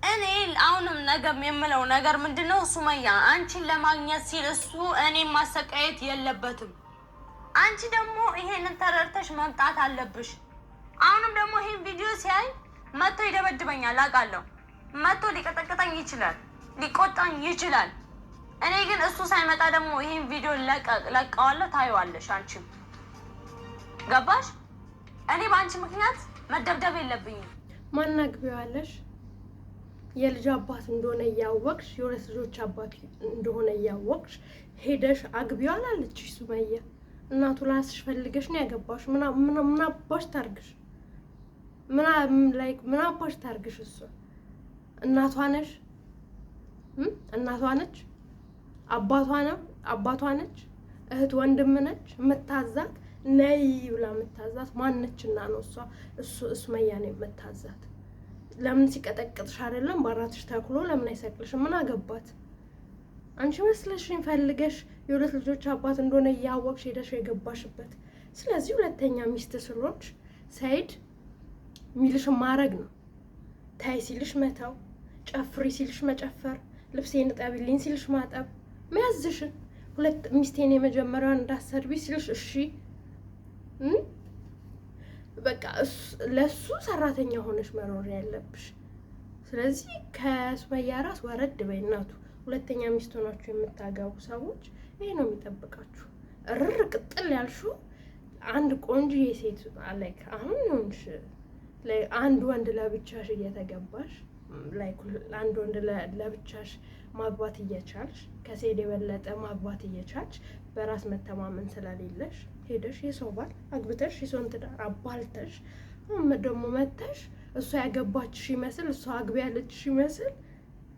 እኔ አሁንም ነገም የምለው ነገር ምንድነው ሱመያ አንቺን ለማግኘት ሲል እሱ እኔን ማሰቃየት የለበትም። አንቺ ደግሞ ይሄንን ተረድተሽ መምጣት አለብሽ። አሁንም ደግሞ ይሄን ቪዲዮ ሲያይ መጥቶ ይደበድበኛል አውቃለሁ። መጥቶ ሊቀጠቅጠኝ ይችላል፣ ሊቆጣኝ ይችላል። እኔ ግን እሱ ሳይመጣ ደግሞ ይሄን ቪዲዮ ለቀዋለሁ፣ ታይዋለሽ። አንቺም ገባሽ? እኔ በአንቺ ምክንያት መደብደብ የለብኝም። ማናግቢዋለሽ የልጅ አባት እንደሆነ እያወቅሽ የሁለት ልጆች አባት እንደሆነ እያወቅሽ ሄደሽ አግቢው አላለችሽ ሱመያ? እናቱ ራስሽ ፈልገሽ ነው ያገባሽ። ምን አባሽ ታርግሽ? ምን አባሽ ታርግሽ? እሱ እናቷ ነሽ? እናቷ ነች? አባቷ ነች? እህት ወንድም ነች? የምታዛት ነይ ብላ የምታዛት ማነችና ነው? እሱ ሱመያ ነው የምታዛት። ለምን ሲቀጠቅጥሽ አይደለም ባራትሽ ተክሎ ለምን አይሰቅልሽም? ምን አገባት? አንቺ መስለሽኝ ፈልገሽ የሁለት ልጆች አባት እንደሆነ እያወቅሽ ሄደሽ የገባሽበት። ስለዚህ ሁለተኛ ሚስት ስለሆንሽ ሰይድ ሚልሽ ማረግ ነው። ታይ ሲልሽ መተው፣ ጨፍሪ ሲልሽ መጨፈር፣ ልብሴን እጠቢልኝ ሲልሽ ማጠብ፣ መያዝሽን ሁለት ሚስቴን የመጀመሪያውን እንዳሰድቢ ሲልሽ እሺ በቃ ለሱ ሰራተኛ ሆነሽ መኖር ያለብሽ። ስለዚህ ከሱመያ ራስ ወረድ በይ እናቱ። ሁለተኛ ሚስት ሆናችሁ የምታገቡ ሰዎች ይሄ ነው የሚጠብቃችሁ። እርር ቅጥል ያልሽው አንድ ቆንጆ የሴት ላይክ አሁን ይሁንሽ አንድ ወንድ ለብቻሽ እየተገባሽ ላይክ አንድ ወንድ ለብቻሽ ማግባት እየቻልሽ ከሴት የበለጠ ማግባት እየቻልሽ በራስ መተማመን ስለሌለሽ ሄደሽ የሰው ባል አግብተሽ የሰውን ትዳር አባልተሽ አሁን ደግሞ መተሽ እሷ ያገባችሽ ይመስል እሷ አግቢ ያለችሽ ይመስል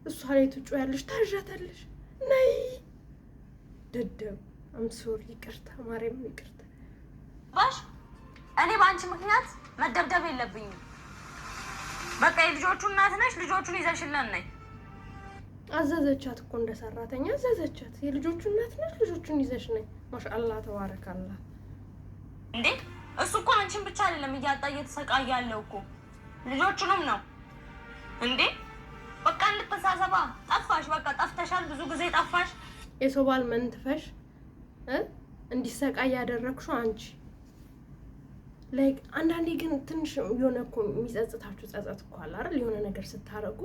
እሷ ላይ ትጮያለሽ፣ ታዣታለሽ። ነይ ደደብ ሶሪ ይቅርታ፣ ማርያም ይቅርታ። ባሽ እኔ በአንቺ ምክንያት መደብደብ የለብኝም። በቃ የልጆቹ እናት ነሽ፣ ልጆቹን ይዘሽልን ነይ። አዘዘቻት እኮ እንደ ሰራተኛ አዘዘቻት። የልጆቹ እናት ነሽ፣ ልጆቹን ይዘሽ ነይ። ማሻአላህ ተባረካላህ። እንዴ እሱ እኮ አንቺን ብቻ አይደለም እያጣ እየተሰቃየ ያለው እኮ ልጆቹንም ነው እንዴ። በቃ እንድትሳሰባ ጠፋሽ። በቃ ጠፍተሻል፣ ብዙ ጊዜ ጠፋሽ። የሰው ባል መንትፈሽ እንዲሰቃይ ያደረግሽው አንቺ። ላይክ አንዳንዴ ግን ትንሽ የሆነ እኮ የሚጸጽታችሁ ጸጸት እኮ አለ አይደል? የሆነ ነገር ስታረጉ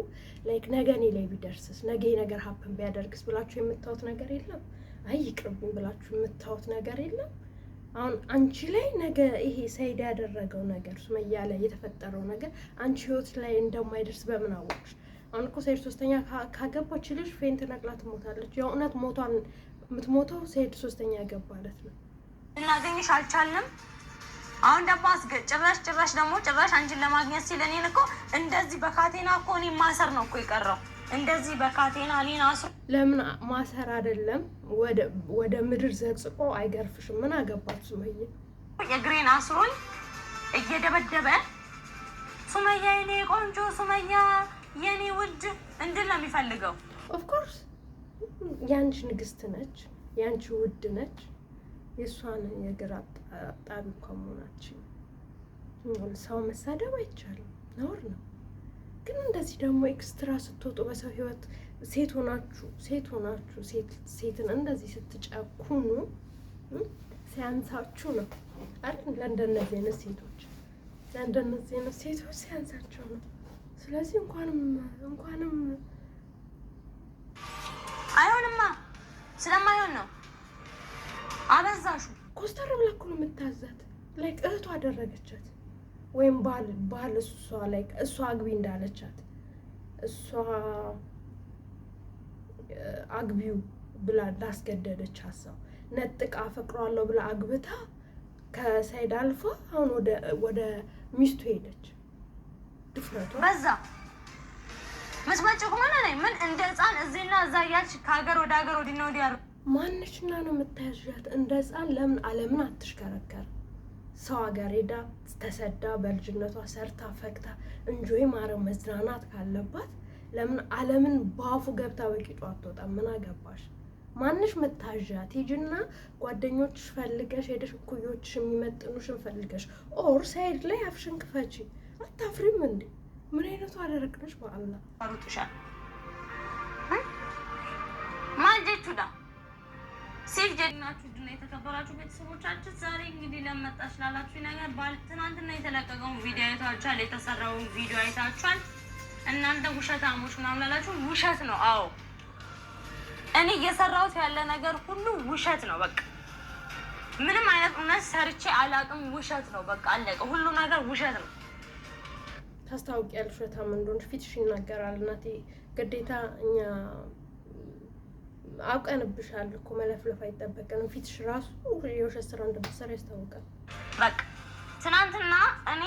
ላይክ ነገ እኔ ላይ ቢደርስስ፣ ነገ ነገር ሀፕን ቢያደርግስ ብላችሁ የምታዩት ነገር የለም? አይ ይቅርብኝ ብላችሁ የምታዩት ነገር የለም? አሁን አንቺ ላይ ነገ ይሄ ሰይድ ያደረገው ነገር ሱመያ ላይ የተፈጠረው ነገር አንቺ ህይወት ላይ እንደማይደርስ በምን አወቅሽ? አሁን እኮ ሰይድ ሶስተኛ ካገባች ልጅ ፌንት ነቅላ ትሞታለች። የእውነት ሞቷን የምትሞተው ሰይድ ሶስተኛ ያገባለት ነው። እናገኝሽ አልቻልንም። አሁን ደግሞ ጭራሽ አንቺን ለማግኘት ሲል እኔን እኮ እንደዚህ በካቴና እኮ እኔ ማሰር ነው እኮ የቀረው። እንደዚህ በካቴና እኔን አስሮ ለምን ማሰር አይደለም ወደ ምድር ዘቅዝቆ አይገርፍሽም? ምን አገባት ሱመያ? የግሬን አስሮኝ እየደበደበ ሱመያ የኔ ቆንጆ፣ ሱመያ የኔ ውድ እንድል ነው የሚፈልገው። ኦፍኮርስ ያንቺ ንግስት ነች፣ ያንቺ ውድ ነች። የእሷን የግራ አጣቢ እኮ መሆናችን ሰው መሳደብ አይቻልም፣ ነውር ነው። ግን እንደዚህ ደግሞ ኤክስትራ ስትወጡ በሰው ህይወት ሴት ሆናችሁ ሴትን እንደዚህ ስትጨኩኑ ሲያንሳችሁ ነው አይደል? ለእንደነዚህ አይነት ሴቶች ሲያንሳቸው ነው። ስለዚህ እንኳንም አይሆንማ፣ ስለማይሆን ነው። አበዛሹ። ኮስተር ብላ እኮ ነው የምታዛት። ላይክ እህቷ አደረገቻት ወይም ባል እሷ አግቢ እንዳለቻት እሷ አግቢው ብላ እንዳስገደደች ሀሳብ ነጥቃ አፈቅረዋለሁ ብላ አግብታ ከሰይድ አልፋ አሁን ወደ ሚስቱ ሄደች። ድፍረቷ በዛ። መስማጭ ከሆነ ነኝ ምን እንደ ህፃን እዚህና እዛ እያልሽ ከሀገር ወደ ሀገር ወዲና ወዲያ ማንችና ነው የምታያዣት? እንደ ህፃን ለምን ዓለምን አትሽከረከር? ሰው ሀገር ሄዳ ተሰዳ በልጅነቷ ሰርታ ፈክታ እንጆይ ማረው መዝናናት ካለባት ለምን ዓለምን በአፉ ገብታ በቂጧ አትወጣም? ምን አገባሽ? ማንሽ መታዣት? ሂጂና ጓደኞችሽ ፈልገሽ ሄደሽ እኩዮችሽ የሚመጥኑሽን ፈልገሽ ኦር ሳይድ ላይ አፍሽን ክፈቺ። አታፍሪም እንዴ? ምን አይነቱ አደረግነሽ? በአላህ አሩጥሻል ማልጀቹዳ ሴፍ ጀግናችሁ ድና የተከበራችሁ ቤተሰቦቻችን ዛሬ እንግዲህ ለመጣች ላላችሁ ነገር ትናንትና የተለቀቀውን ቪዲዮ አይታችኋል። የተሰራውን ቪዲዮ አይታችኋል። እናንተ ውሸታሞች ምናምን ላላችሁ ውሸት ነው። አዎ እኔ እየሰራሁት ያለ ነገር ሁሉ ውሸት ነው። በቃ ምንም አይነት እውነት ሰርቼ አላውቅም። ውሸት ነው። በቃ አለቀ። ሁሉ ነገር ውሸት ነው። ታስታውቂያለሽ ውሸታም እንደሆንሽ ፊትሽ ይናገራል። እናቴ ግዴታ እኛ አውቀንብሻል እኮ መለፍለፍ አይጠበቅንም። ፊትሽ ራሱ የውሸት ስራ እንደምትሰራ ያስታውቃል። በቃ ትናንትና እኔ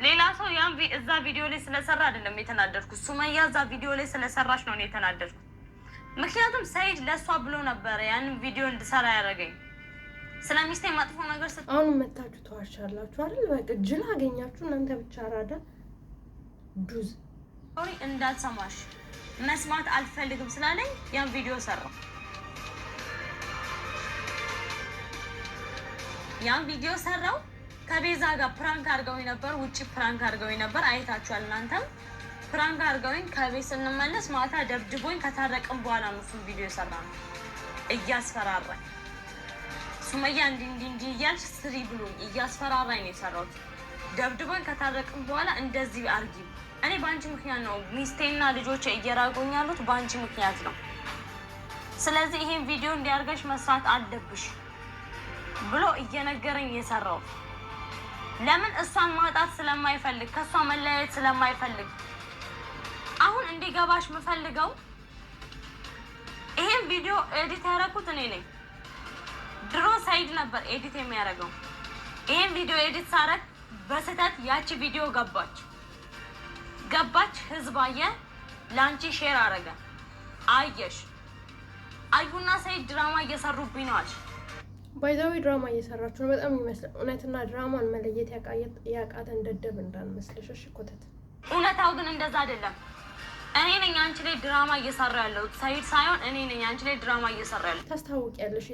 ሌላ ሰው ያን እዛ ቪዲዮ ላይ ስለሰራ አይደለም የተናደድኩት። ሱመያ እዛ ቪዲዮ ላይ ስለሰራች ነው የተናደድኩት። ምክንያቱም ሰይድ ለእሷ ብሎ ነበረ ያንን ቪዲዮ እንድሰራ ያደረገኝ። ስለሚስቴ መጥፎ ነገር አሁን መታችሁ ተዋሻላችሁ አይደል? በቃ ጅል አገኛችሁ እናንተ ብቻ አራዳ ዱዝ እንዳልሰማሽ መስማት አልፈልግም ስላለኝ ያን ቪዲዮ ሰራው። ያን ቪዲዮ ሰራው ከቤዛ ጋር ፕራንክ አድርገው ነበር። ውጪ ፕራንክ አድርገው ነበር። አይታችኋል እናንተም። ፕራንክ አድርገውኝ ከቤት ስንመለስ ማታ ደብድቦኝ ከታረቅም በኋላ ነው እሱን ቪዲዮ ሰራ ነው እያስፈራራኝ ሱመያ እንዲህ እያልሽ ስሪ ብሎኝ እያስፈራራኝ ነው የሰራሁት። ደብድቦኝ ከታረቅም በኋላ እንደዚህ አርጊ እኔ በአንቺ ምክንያት ነው ሚስቴና ልጆች እየራቁኝ ያሉት በአንቺ ምክንያት ነው። ስለዚህ ይሄን ቪዲዮ እንዲያርገሽ መስራት አለብሽ ብሎ እየነገረኝ የሰራው ለምን እሷን ማጣት ስለማይፈልግ ከእሷ መለያየት ስለማይፈልግ። አሁን እንዲገባሽ የምፈልገው ይሄን ቪዲዮ ኤዲት ያደረኩት እኔ ነኝ። ድሮ ሳይድ ነበር ኤዲት የሚያደርገው። ይሄን ቪዲዮ ኤዲት ሳረግ በስህተት ያቺ ቪዲዮ ገባች፣ ህዝብ አየ፣ ላንቺ ሼር አረገ፣ አየሽ። አዩና ሰይድ ድራማ እየሰሩብኝ ነው አልሽ። ባይዛዊ ድራማ እየሰራችሁ ነው። በጣም ይመስላል። እውነትና ድራማን መለየት ያቃተን ደደብ እንዳንመስልሽ እሺ። ኮተት እውነታው ግን እንደዛ አይደለም። እኔ ነኝ አንቺ ላይ ድራማ እየሰራ ያለሁት፣ ሰይድ ሳይሆን እኔ ነኝ አንቺ ላይ ድራማ እየሰራ ያለሁት። ታስታውቂያለሽ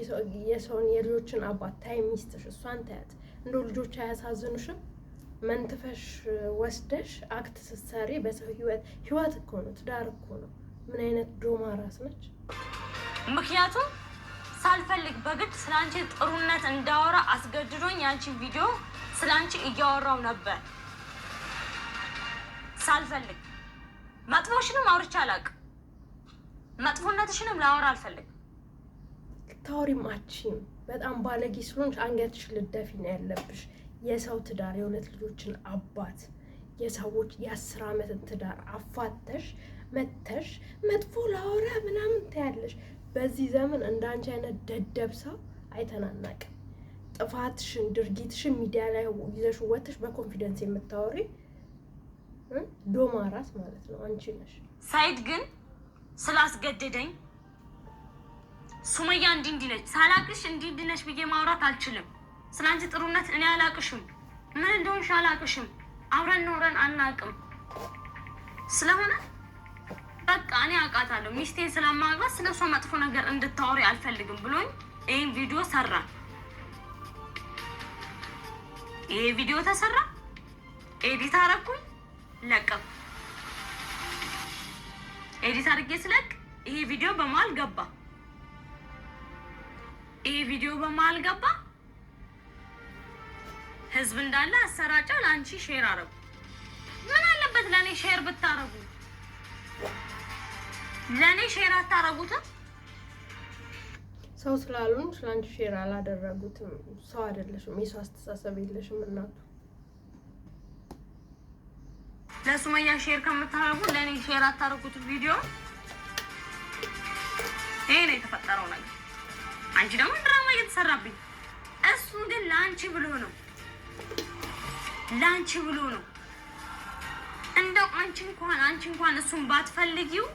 የሰውን የልጆችን አባት ታይ ሚስትሽ፣ እሷን ታያት። እንደው ልጆች አያሳዝኑሽም? መንትፈሽ ወስደሽ አክት ስትሰሪ በሰው ህይወት እኮ ነው፣ ትዳር እኮ ነው። ምን አይነት ዶማ ራስ ነች? ምክንያቱም ሳልፈልግ በግድ ስላንቺ ጥሩነት እንዳወራ አስገድዶኝ ያንቺን ቪዲዮ ስላንቺ እያወራው ነበር። ሳልፈልግ መጥፎሽንም አውርቼ አላውቅም። መጥፎነትሽንም ላወራ አልፈልግም። ታወሪም አትችይም። በጣም ባለጌ ስለሆንሽ አንገትሽ ልደፊ ነው ያለብሽ። የሰው ትዳር የሁለት ልጆችን አባት የሰዎች የ10 ዓመትን ትዳር አፋተሽ መተሽ መጥፎ ላወራ ምናምን ታያለሽ። በዚህ ዘመን እንዳንቺ አይነት ደደብ ሰው አይተናናቅም። ጥፋትሽን ድርጊትሽን ሚዲያ ላይ ይዘሽ ወጥተሽ በኮንፊደንስ የምታወሪ ዶማ ራስ ማለት ነው አንቺ ነሽ። ሳይድ ግን ስላስገደደኝ ሱመያ እንዲህ ነች ሳላቅሽ እንዲህ ነች ብዬ ማውራት አልችልም። ስላንቺ ጥሩነት እኔ አላቅሽም፣ ምን እንደሆንሽ አላቅሽም፣ አብረን ኖረን አናቅም። ስለሆነ በቃ እኔ አውቃታለሁ። ሚስቴን ስለማግባት ስለሷ መጥፎ ነገር እንድታወሪ አልፈልግም ብሎኝ ይሄን ቪዲዮ ሰራ። ይሄ ቪዲዮ ተሰራ፣ ኤዲት አረኩኝ፣ ለቀኩ። ኤዲት አድርጌ ስለቅ ይሄ ቪዲዮ በመሀል ገባ። ይሄ ቪዲዮ በመሀል ገባ። ህዝብ እንዳለ አሰራጫ፣ ለአንቺ ሼር አረጉ። ምን አለበት ለእኔ ሼር ብታረጉ? ለእኔ ሼር አታረጉትም? ሰው ስላሉን ስለአንቺ ሼር አላደረጉትም። ሰው አይደለሽም፣ የሰው አስተሳሰብ የለሽም እናቱ። ለሱመያ ሼር ከምታረጉ ለእኔ ሼር አታረጉት ቪዲዮ። ይሄ ነው የተፈጠረው ነገር። አንቺ ደግሞ ድራማ እየተሰራብኝ። እሱ ግን ለአንቺ ብሎ ነው፣ ለአንቺ ብሎ ነው። እንደው አንቺ እንኳን እሱን ባትፈልጊው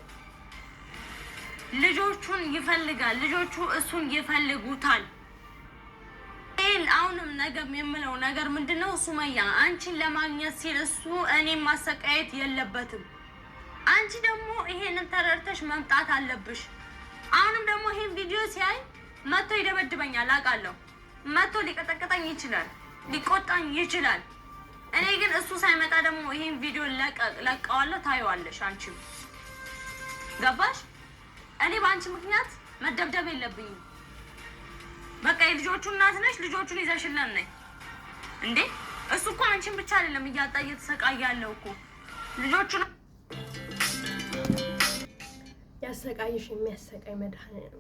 ልጆቹን ይፈልጋል። ልጆቹ እሱን ይፈልጉታል። አሁንም ነገም የምለው ነገር ምንድነው? ሱመያ አንቺን ለማግኘት ሲል እሱ እኔን ማሰቃየት የለበትም። አንቺ ደግሞ ይሄንን ተረድተሽ መምጣት አለብሽ። አሁንም ደግሞ ይሄን ቪዲዮ ሲያይ መጥቶ ይደበድበኛል አውቃለሁ። መጥቶ ሊቀጠቅጠኝ ይችላል፣ ሊቆጣኝ ይችላል። እኔ ግን እሱ ሳይመጣ ደግሞ ይሄን ቪዲዮ ለቀዋለሁ፣ ታየዋለሽ። አንቺም ገባሽ? እኔ በአንቺ ምክንያት መደብደብ የለብኝም። በቃ የልጆቹ እናት ነሽ፣ ልጆቹን ይዘሽለን ነይ እንዴ። እሱ እኮ አንቺን ብቻ አይደለም እያጣ እየተሰቃየ ያለው እኮ ልጆቹ ነው። ያሰቃይሽ የሚያሰቃይ መድኃኒት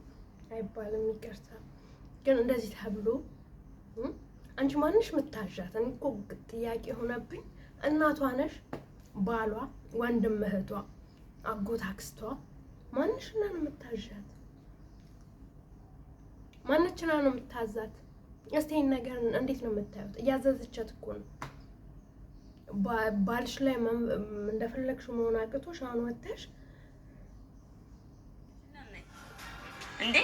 አይባልም። ይቅርታ ግን እንደዚህ ተብሎ አንቺ ማንሽ ምታዣት? እኔ እኮ ጥያቄ ሆነብኝ። እናቷ ነሽ፣ ባሏ፣ ወንድም እህቷ፣ አጎት አክስቷ ማንሽና ነው የምታዣት? ማንችና ነው የምታዛት? እስቲ ይሄን ነገር እንዴት ነው የምታዩት? እያዘዘቻት እኮ ነው። ባልሽ ላይ እንደፈለግሽ መሆን አቅቶሽ አሁን ወተሽ እንዴ።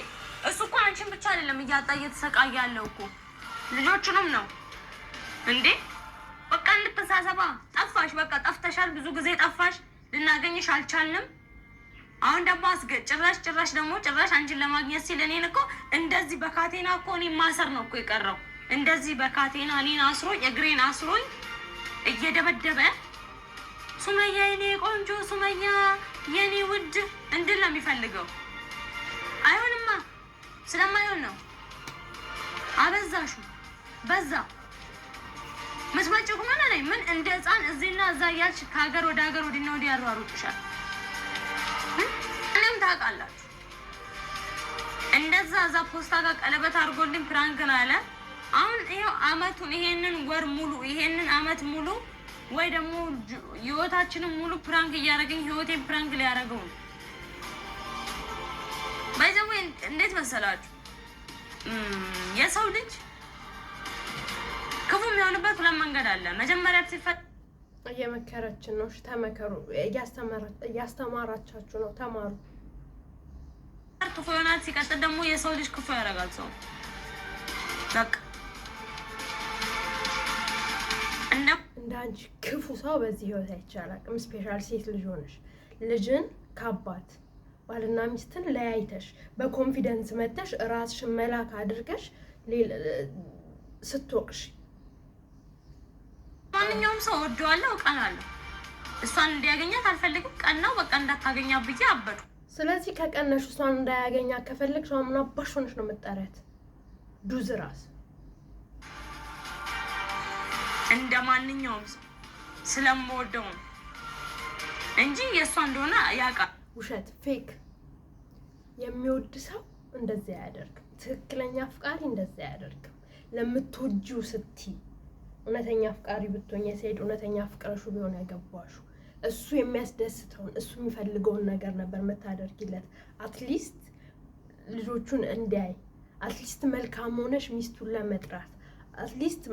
እሱ እኮ አንቺን ብቻ አይደለም እያጣ እየተሰቃየ ያለው እኮ ልጆቹንም ነው እንዴ። በቃ እንድትሳሰባ ጠፋሽ። በቃ ጠፍተሻል፣ ብዙ ጊዜ ጠፋሽ፣ ልናገኝሽ አልቻልንም። አሁን ደግሞ ጭራሽ ደግሞ አንቺን ለማግኘት ሲል እኔን እኮ እንደዚህ በካቴና እኮ እኔ ማሰር ነው እኮ የቀረው። እንደዚህ በካቴና እኔን አስሮኝ እግሬን አስሮኝ እየደበደበ ሱመያ የኔ ቆንጆ፣ ሱመያ የኔ ውድ እንድል ነው የሚፈልገው። አይሆንማ፣ ስለማይሆን ነው። አበዛሹ በዛ መስማጭ ከሆነ ነኝ ምን እንደ ህፃን እዚህና እዛ እያልሽ ከሀገር ወደ ሀገር ወዲና ወዲህ ያሯሩጥሻል። እኔም ታውቃላችሁ እንደዛ እዛ ፖስታ ጋር ቀለበት አድርጎልኝ ፕራንክ ነው አለ። አሁን ይሄው አመቱን ይሄንን ወር ሙሉ ይሄንን አመት ሙሉ ወይ ደግሞ ህይወታችንን ሙሉ ፕራንክ እያደረገኝ ህይወቴን ፕራንክ ሊያደርገው ነው። ባይዘው እንዴት መሰላችሁ የሰው ልጅ ክፉ የሚሆንበት ሁለት መንገድ አለ። መጀመሪያ ሲፈጥ እየመከረችን ነው። ተመከሩ፣ እያስተማራቻችሁ ነው። ተማሩ። ክፉ ይሆናል። ሲቀጥል ደግሞ የሰው ልጅ ክፉ ያደርጋል ሰው በቃ እንደ አንቺ ክፉ ሰው በዚህ ህይወት አይቻላልም። ስፔሻል ሴት ልጅ ሆነሽ ልጅን ከአባት ባልና ሚስትን ለያይተሽ በኮንፊደንስ መተሽ ራስሽን መላክ አድርገሽ ስትወቅሽ ማንኛውም ሰው ወደዋለሁ ቀናለሁ። እሷን እንዲያገኛት አልፈልግም። ቀናው በቃ እንዳታገኛ ብዬ አበዱ። ስለዚህ ከቀነሽ እሷን እንዳያገኛ ከፈለግሽ አሁን አባሽ ሆነሽ ነው የምትጠሪያት። ዱዝ ራስ እንደ ማንኛውም ሰው ስለምወደው እንጂ የእሷ እንደሆነ ያውቃል። ውሸት ፌክ የሚወድ ሰው እንደዚህ አያደርግም። ትክክለኛ አፍቃሪ እንደዚህ አያደርግም። ለምትወጂው ስትይ እውነተኛ አፍቃሪ ብትሆኝ የሰይድ እውነተኛ አፍቅረሹ ቢሆን ያገባሹ እሱ የሚያስደስተውን እሱ የሚፈልገውን ነገር ነበር የምታደርጊለት። አትሊስት ልጆቹን እንዲያይ፣ አትሊስት መልካም ሆነሽ ሚስቱን ለመጥራት፣ አትሊስት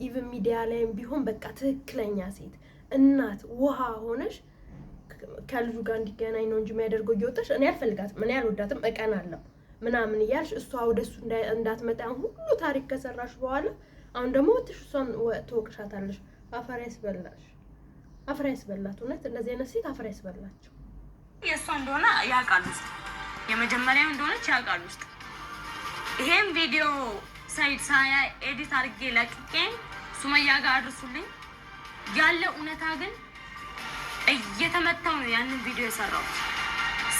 ኢቭን ሚዲያ ላይም ቢሆን በቃ ትክክለኛ ሴት እናት ውሃ ሆነሽ ከልጁ ጋር እንዲገናኝ ነው እንጂ የሚያደርገው እየወጣሽ እኔ አልፈልጋትም፣ እኔ አልወዳትም፣ እቀናለሁ ምናምን እያልሽ እሷ ወደሱ እንዳትመጣ ሁሉ ታሪክ ከሰራሽ በኋላ አሁን ደግሞ ወጥሽ እሷን ትወቅሻታለሽ። አፈር ያስበላሽ፣ አፈር ያስበላት። እውነት እንደዚህ አይነት ሴት አፈር ያስበላቸው። የእሷ እንደሆነ ያውቃል ውስጥ የመጀመሪያው እንደሆነች ያውቃል ውስጥ። ይሄን ቪዲዮ ሰይድ ሳያ ኤዲት አድርጌ ለቅቄ ሱመያ ጋር አድርሱልኝ ያለ እውነታ ግን እየተመታው ነው ያንን ቪዲዮ የሰራሁት።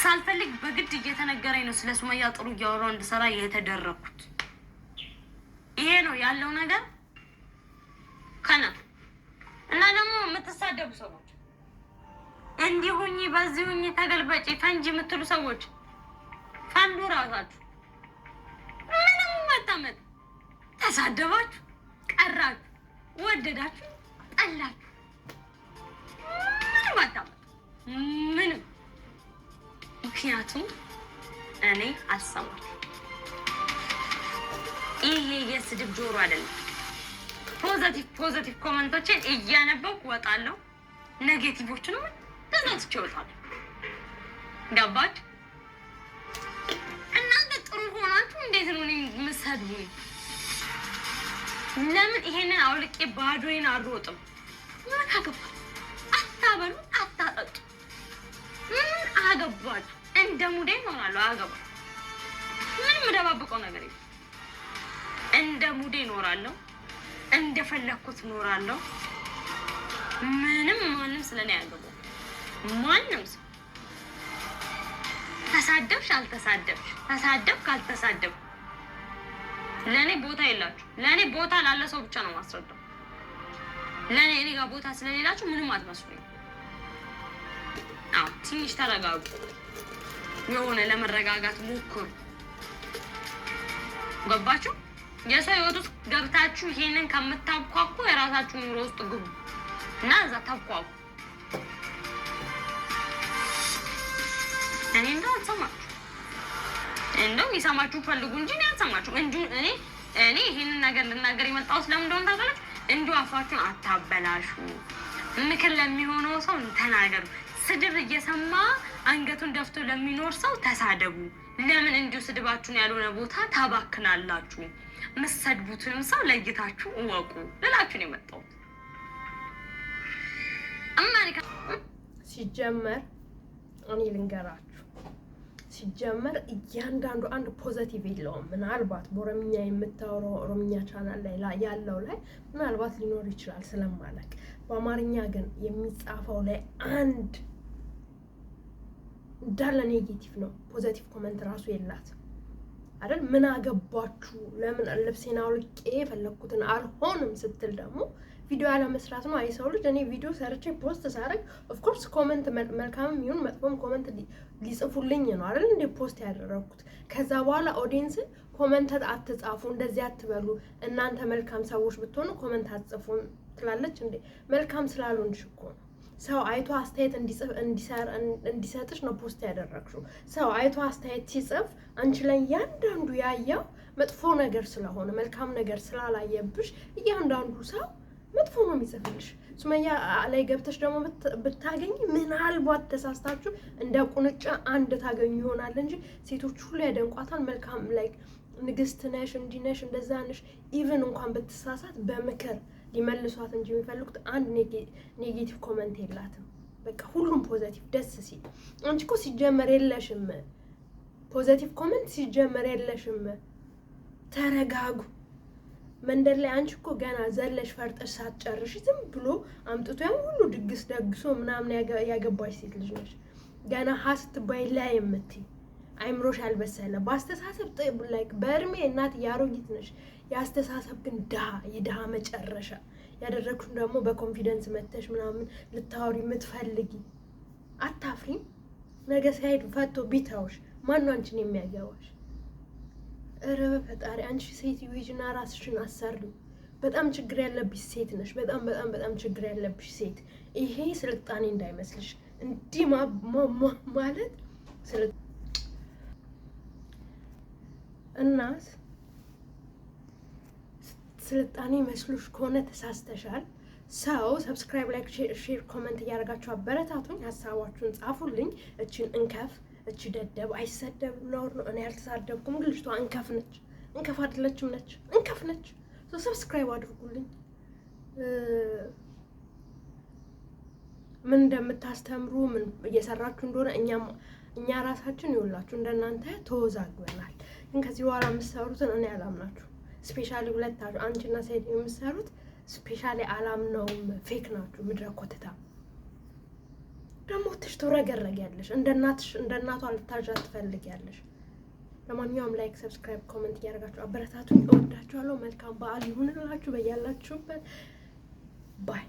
ሳልፈልግ በግድ እየተነገረኝ ነው ስለ ሱመያ ጥሩ እያወራሁ እንድሰራ የተደረኩት። ይሄ ነው ያለው ነገር ከና እና ደግሞ የምትሳደቡ ሰዎች እንዲሁኝ በዚሁኝ ተገልበጪ ፈንጂ የምትሉ ሰዎች ፈንዱ ራሳችሁ ምንም ማታመጥ ተሳደባችሁ፣ ቀራችሁ፣ ወደዳችሁ፣ ጠላችሁ ምንም ማታመጥ ምንም። ምክንያቱም እኔ አልሰማም። ይሄ የስድብ ጆሮ አይደለም። ፖዘቲቭ ኮመንቶችን እያነበብኩ እወጣለሁ። ኔጌቲቮችንም ተዛዝቼ እወጣለሁ። ገባች? እናንተ ጥሩ ሆናችሁ እንዴት ነው እኔ የምትሰድቡኝ? ለምን ይሄንን አውልቄ ባዶዬን አልሮጥም? ምን አገባችሁ? አታበሉ፣ አታጠጡ። ምን አገባችሁ? እንደ ሙዴ እኖራለሁ። አገባችሁ? ምንም የምደባብቀው ነገር የለም። እንደ ሙዴ እኖራለሁ፣ እንደፈለኩት እኖራለሁ። ምንም ማንም ስለኔ ያገባው ማንም ሰው ተሳደብሽ አልተሳደብሽ ተሳደብክ አልተሳደብክ ለኔ ቦታ የላችሁ። ለኔ ቦታ ላለ ሰው ብቻ ነው ማስረዳው። ለኔ እኔ ጋር ቦታ ስለሌላችሁ ምንም አትመስሉኝ። አዎ ትንሽ ተረጋጉ። የሆነ ለመረጋጋት ሞክሩ። ገባችሁ? የሰው ህይወት ውስጥ ገብታችሁ ይሄንን ከምታብኳኩ የራሳችሁ ኑሮ ውስጥ ግቡ እና እዛ ታብኳኩ። እኔ እንደው አልሰማችሁ እንደው ይሰማችሁ ፈልጉ እንጂ እኔ አልሰማችሁ እንጂ እኔ ይሄንን ነገር ልናገር የመጣሁት ለምን እንደሆነ ታውቃላችሁ? እንዲሁ አፋችሁን አታበላሹ። ምክር ለሚሆነው ሰው ተናገሩ። ስድብ እየሰማ አንገቱን ደፍቶ ለሚኖር ሰው ተሳደቡ። ለምን እንዲሁ ስድባችሁን ያልሆነ ቦታ ታባክናላችሁ? የምትሰድቡትንም ሰው ለይታችሁ እወቁ ልላችሁ ነው የመጣሁት። አማሪካ ሲጀመር እኔ ልንገራችሁ፣ ሲጀመር እያንዳንዱ አንድ ፖዘቲቭ የለውም። ምናልባት በኦሮምኛ የምታወራው ኦሮምኛ ቻናል ላይ ያለው ላይ ምናልባት ሊኖር ይችላል ስለማላውቅ፣ በአማርኛ ግን የሚጻፈው ላይ አንድ እንዳለ ኔጌቲቭ ነው። ፖዘቲቭ ኮመንት ራሱ የላትም አይደል? ምን አገባችሁ? ለምን ልብሴን አውልቄ የፈለኩትን አልሆንም ስትል ደግሞ ቪዲዮ ያለ መስራት ነው። አይ ሰው ልጅ እኔ ቪዲዮ ሰርቼ ፖስት ሳደርግ ኦፍ ኮርስ ኮመንት መልካምም ይሁን መጥፎም ኮመንት ሊጽፉልኝ ነው አይደል እንዴ ፖስት ያደረኩት። ከዛ በኋላ ኦዲየንስ ኮመንት አትጻፉ፣ እንደዚህ አትበሉ፣ እናንተ መልካም ሰዎች ብትሆኑ ኮመንት አትጽፉም ትላለች እንዴ? መልካም ስላልሆንሽ እኮ ነው። ሰው አይቶ አስተያየት እንዲሰጥሽ ነው ፖስት ያደረግሽው። ሰው አይቶ አስተያየት ሲጽፍ አንቺ ላይ እያንዳንዱ ያየው መጥፎ ነገር ስለሆነ መልካም ነገር ስላላየብሽ እያንዳንዱ ሰው መጥፎ ነው የሚጽፍልሽ። ሱመያ ላይ ገብተሽ ደግሞ ብታገኝ ምናልባት ተሳስታችሁ እንደ ቁንጫ አንድ ታገኙ ይሆናል እንጂ ሴቶች ሁሉ ያደንቋታል። መልካም ላይ ንግስት ነሽ፣ እንዲህ ነሽ፣ እንደዛ ነሽ። ኢቭን እንኳን ብትሳሳት በምክር ሊመልሷት እንጂ የሚፈልጉት አንድ ኔጌቲቭ ኮመንት የላትም። በቃ ሁሉም ፖዘቲቭ ደስ ሲል። አንቺ እኮ ሲጀመር የለሽም ፖዘቲቭ ኮመንት፣ ሲጀመር የለሽም። ተረጋጉ። መንደር ላይ አንቺ እኮ ገና ዘለሽ ፈርጠሽ ሳትጨርሽ ዝም ብሎ አምጥቶ ያን ሁሉ ድግስ ደግሶ ምናምን ያገባሽ ሴት ልጅ ነሽ። ገና ስትባይ ላይ የምትይ አይምሮሽ ያልበሰለ በአስተሳሰብ ላይክ በእድሜ እናት ያሮጊት ነሽ። የአስተሳሰብ ግን የድሃ መጨረሻ ያደረግሽው ደግሞ በኮንፊደንስ መተሽ ምናምን ልታወሪ የምትፈልጊ አታፍሪም? ነገ ሳይሄድ ፈቶ ቢታውሽ ማነው አንቺን የሚያገባሽ? ኧረ በፈጣሪ አንቺ ሴት ዩጂና ራስሽን አሰሪ። በጣም ችግር ያለብሽ ሴት ነሽ። በጣም በጣም በጣም ችግር ያለብሽ ሴት። ይሄ ስልጣኔ እንዳይመስልሽ እንዲህ ማለት እናት ስልጣኔ መስሎሽ ከሆነ ተሳስተሻል። ሰው ሰብስክራይብ፣ ላይክ፣ ሼር፣ ኮመንት እያደረጋችሁ አበረታቱኝ። ሀሳባችሁን ጻፉልኝ። እችን እንከፍ እቺ ደደብ አይሰደብም ነውር ነው። እኔ ያልተሳደብኩም ግን ልጅቷ እንከፍ ነች። እንከፍ አይደለችም ነች፣ እንከፍ ነች። ሰብስክራይብ አድርጉልኝ። ምን እንደምታስተምሩ ምን እየሰራችሁ እንደሆነ እኛ ራሳችን ይውላችሁ እንደናንተ ተወዛግበናል። ግን ከዚህ በኋላ የምትሰሩትን እኔ አላምናችሁ። ስፔሻሊ ሁለታችሁ አንቺና ሰይድ የምትሰሩት ስፔሻሊ አላምነውም። ፌክ ናችሁ። ምድረ ኮተታ ደግሞ ትረገረጊያለሽ። እንደ እናቷ ልታዣት ትፈልጊያለሽ። ለማንኛውም ላይክ፣ ሰብስክራይብ፣ ኮሜንት እያደረጋችሁ አበረታቱኝ። እወዳችኋለሁ። መልካም በዓል ይሁንላችሁ በያላችሁበት። ባይ